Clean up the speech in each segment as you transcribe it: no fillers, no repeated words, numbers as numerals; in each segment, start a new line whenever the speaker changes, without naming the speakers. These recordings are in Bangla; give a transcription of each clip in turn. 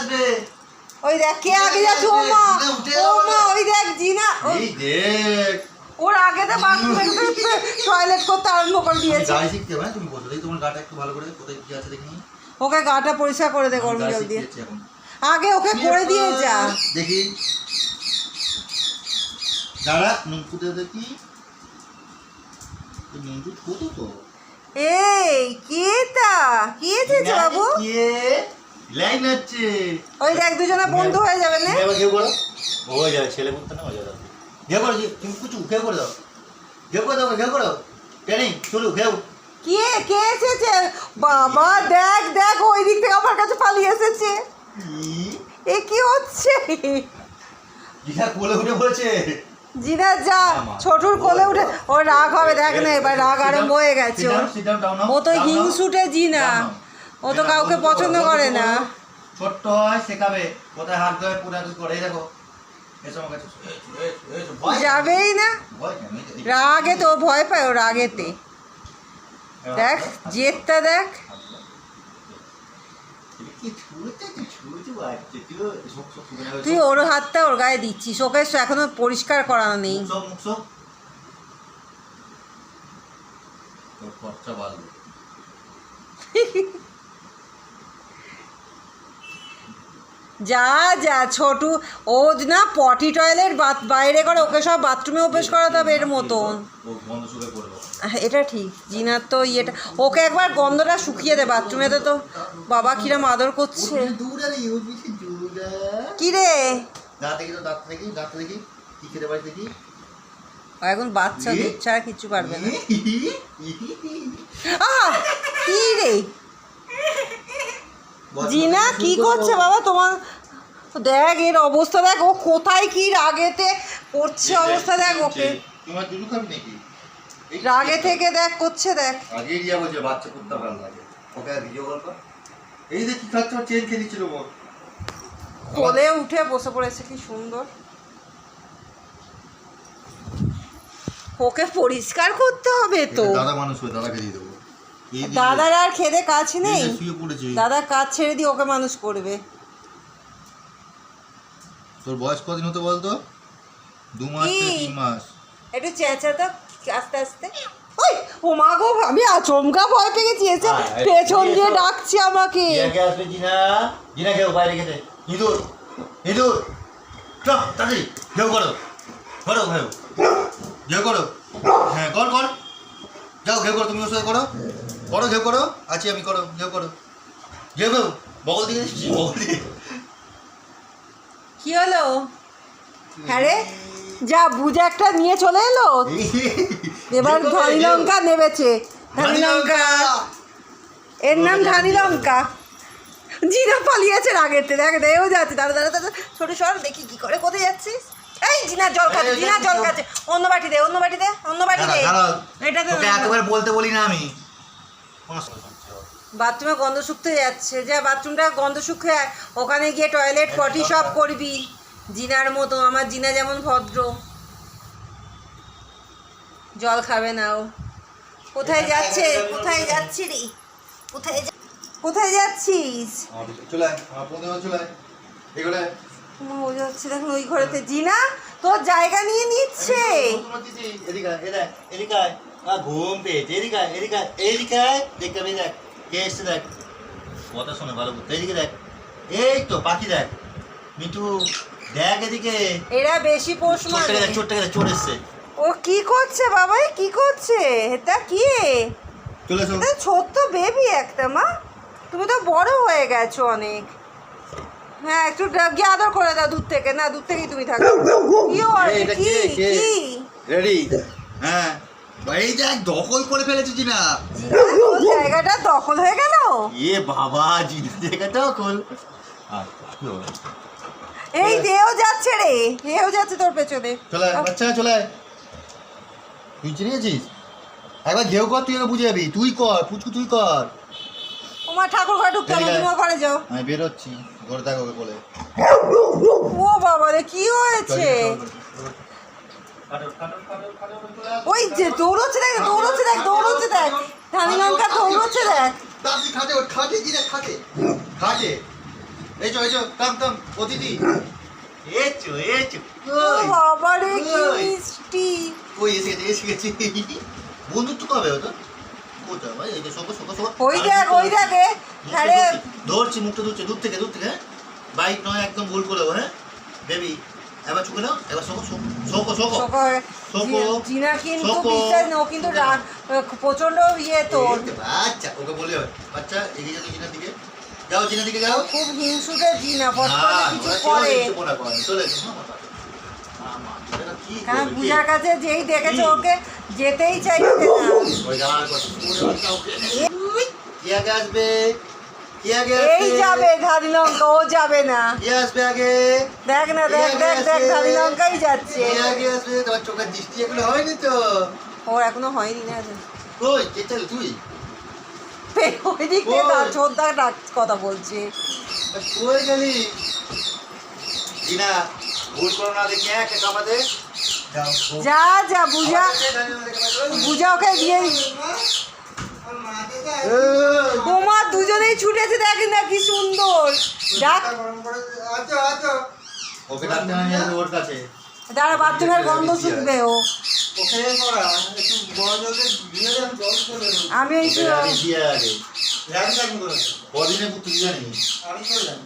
আসবে।
ওই দেখ কে আগে যাচ্ছে। ও মা ওই দেখ জিনা।
এই দেখ
ওর আগে তো বাথরুমে টয়লেট করতে আরম্ভ করে দিয়েছে।
গাড়ি শিখতে হবে না তুমি বলছো, এই তোমার গাটা একটু ভালো করে কোথায় কি আছে দেখি।
ওকে গাটা পরিষ্কার করে দে গরম জল দিয়ে। আগে ওকে করে দিয়ে যা
দেখি। দাঁড়া নুন ফুটে দেখি। নুন ফুট কত তো।
এই কেটা কে এসেছে বাবু?
কে লাইন আছে।
ওই দেখ দুজনে বন্ধু হয়ে যাবে না।
এবার কেউ করো হয়ে যাবে, ছেলে করতে না হয়ে যাবে। ঘেউ করো তুমি কিছু ঘেউ করে দাও, ঘেউ করে দাও, ঘেউ করো ট্রেনিং চলু ঘেউ।
কে এসেছে বাবা? দেখ দেখ ওই দিক থেকে আমার কাছে পালিয়ে এসেছে। এ কি হচ্ছে?
জিনা কোলে উঠে পড়েছে।
জিনা যা ছোটুর কোলে উঠে। ওর রাগ হবে দেখ না, এবার রাগ আরম্ভ হয়ে গেছে ওর। ও তো হিংসুটে জিনা, ও তো কাউকে পছন্দ করে না।
ছোট্ট হয় শেখাবে কোথায় হাত ধরে পুরা করে। এই দেখো
যাবেই না, রাগে তো ভয় পায়। ও রাগেতে দেখ জেদটা দেখ। তুই ওর হাতটা ওর গায়ে দিচ্ছিস, ওকে এখনো পরিষ্কার করানো নেই। যা যা ছোটু ও না পটি টয়লেট বাইরে করে, ওকে সব বাথরুমে অভ্যেস করাতে হবে এর মতন। এটা ঠিক জিনার তো ইয়েটা, ওকে একবার গন্ধটা শুকিয়ে দে বাথরুমেতে। তো বাবা কিরম আদর করছে। কি রে এখন বাচ্চা দুধ ছাড়া কিচ্ছু পারবে না। কি রে জিনা কি করছে বাবা তোমার? দেখ এর অবস্থা দেখ, ও কোথায় কি রাগেতে করছে অবস্থা দেখ। ওকে রাগে থেকে দেখ করছে দেখ।
আগে গিয়ে বলছে বাচ্চা করতে ভালো লাগে, ওকে ভিডিও কল কর। এই যে কি খাচ্ছে চেন খেয়ে দিচ্ছিল বল।
কোলে উঠে বসে পড়েছে কি সুন্দর। ওকে পরিষ্কার করতে হবে তো।
দাদা মানুষ হয়ে দাদাকে দিয়ে দেবো।
দাদার আর খেদে কাজ নেই, দাদা কাজ ছেড়ে দিয়ে ওকে মানুষ করবে।
তোর বয়স কদিন হতে বলতো? 2 মাস থেকে 3 মাস।
একটু চেঁচা তো আস্তে আস্তে। ওই ও মা গো, আমি আচমকা ভয় পেয়ে গেছি। এসে পেছন দিয়ে ডাকছে আমাকে।
আসবে জিনা, জিনা কেউ বাইরে গেছে। ইঁদুর ইঁদুর চপ তাড়াতাড়ি ঘেউ করো, করো ঘেউ, ঘেউ করো। হ্যাঁ কর কর, যাও ঘেউ করো, তুমি ওর সাথে করো, করো ঘেউ করো। আছি আমি, করো ঘেউ করো, ঘেউ ঘেউ। বগল দিকে বগল দিকে।
কি হলো? হ্যাঁ রে যা বুঝে একটা নিয়ে চলে এলো। এবার ধানি লঙ্কা নেবেছে। ধানি লঙ্কা, এর নাম ধানি লঙ্কা। জিনা পালিয়েছে রাগেতে। দেখ দেও যাচ্ছে। দাঁড়া দাঁড়া দাঁড়া ছোট সর দেখি কি করে। কোথায় যাচ্ছিস? এই জিনা জল খাচ্ছে, জিনা জল খাচ্ছে। অন্য বাটি দে, অন্য বাটি দে, অন্য বাটি দে। এটা তো
এতবার বলতে বলি না আমি।
বাথরুমে গন্ধ শুকতে যাচ্ছে, যা বাথরুমটা গন্ধ শুকে ওখানে গিয়ে টয়লেট পটি সব করবি জিনার মতো। আমার জিনা যেমন ভদ্র, জল খাবে না ও। কোথায় যাচ্ছে? কোথায় যাচ্ছি রে? কোথায় যাচ্ছিস? ও যাচ্ছে দেখুন ওই ঘরেতে। জিনা তোর জায়গা নিয়ে নিচ্ছে।
ঘুম পেয়েছে, এদিকে এদিকে এদিকে দেখ দেখ কে এসছে দেখ, কথা শোনে ভালো করতে। এদিকে দেখ, এই তো পাখি দেখ, মিঠু দেখ এদিকে।
এরা বেশি পোষ মানে।
চোরটা গেছে, চোর এসছে।
ও কি করছে বাবা? কি করছে এটা? কি
চলে এসো।
ছোট্ট বেবি একটা। মা তুমি তো বড় হয়ে গেছো অনেক। হ্যাঁ একটু গিয়ে আদর করে দাও দূর থেকে। না দূর থেকেই তুমি থাকো। কি
রেডি? হ্যাঁ এই দেখ দখল করে ফেলেছি জিনা।
জায়গাটা দখল হয়ে গেল।
এ বাবা জিনা জায়গা দখল।
এই দেও যাচ্ছে রে, দেও যাচ্ছে তোর পেছনে।
চলে বাচ্চা চলে। তুই চিনে গেছিস? একবার ঘেউ কর, তুই বুঝে যাবি। তুই কর পুচকু, তুই কর।
তোমার ঠাকুর ঘরে ঢুকতে হবে, তুমি ঘরে যাও।
আমি বেরোচ্ছি, ঘরে থাকো ওকে বলে।
ও বাবা রে কি হয়েছে? ওই যে দৌড়চ্ছে দেখ, দৌড়চ্ছে দেখ, দৌড়চ্ছে দেখ। ধানি লঙ্কা দৌড়চ্ছে দেখ।
দাদি খাটে, ওর খাটে কি না খাটে, খাটে এই চো কাম অতিথি এচো
ও বাবা রে কি
কই?
মিষ্টি।
কই এসে গেছে বন্ধুত্ব কবে হতো কোথায় ভাই এই যে সব
ওই দেখ আরে
ধরছি মুখটা দূর থেকে হ্যাঁ বাইক নয় একদম ভুল করে দেবো হ্যাঁ বেবি এবার চুকে নাও এবার শোকো
জিনা কিন্তু
শোকো।
বিশ্বাস না ও কিন্তু প্রচন্ড ইয়ে তোর
বাচ্চা ওকে বলে হবে বাচ্চা এগিয়ে যাও জিনার দিকে যাও
খুব হিংসুটে জিনা ফট
না,
করে কিছু
ওরা
করে
কেউ ইচ্ছে করে না, চলে এসো, মামা, মামা, এটা কি
কারণ
করবে,
পূজার
কি?
কাছে যেই দেখেছে
কি?
ওকে যেতেই চাইছে না।
ওই জামার কথা, ওরে বাচ্চা, ওকে। কি আগে আসবে কি আগে
এই যাবে ধানি লঙ্কা ও যাবে না।
কি আসবে আগে
দেখ না দেখ ধানি লঙ্কাই যাচ্ছে।
কি আগে আসবে তোমার চোখের দৃষ্টি এগুলো হয়নি তো
ওর এখনো হয়নি না
কই কে চল তুই
ওই দিক থেকে
ওই।
তার ছোটদা ডাক কথা বলছে।
কই গেলি জিনা ভুল করো না দেখি এক আমাদের যাও
যা বুঝা ওকে দিয়ে বোমা দুজনেই ছুটেছে দেখেন না কি সুন্দর ডাক।
ওকে ডাকতে না নিয়ে ওর কাছে
দাঁড়া বাথরুমের গন্ধ শুকবে ও।
ওকে করা একটু বড় জলে দিয়ে দেন জল করে
আমি এই তো
দিয়ে আগে রাখি থাকবো করে বদিনে তুই জানি আমি তো জানি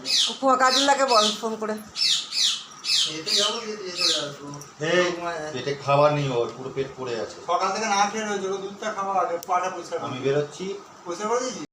কাজুল্লাকে বল ফোন করে।
এতে যাবো দিয়ে চলে আসবো এই পেটে খাবার নেই ওর পুরো পেট পড়ে আছে
সকাল থেকে না খেয়ে রয়েছে দুধটা খাওয়া আগে পাটা পরিষ্কার
আমি বেরোচ্ছি
পরিষ্কার করে দিয়েছি।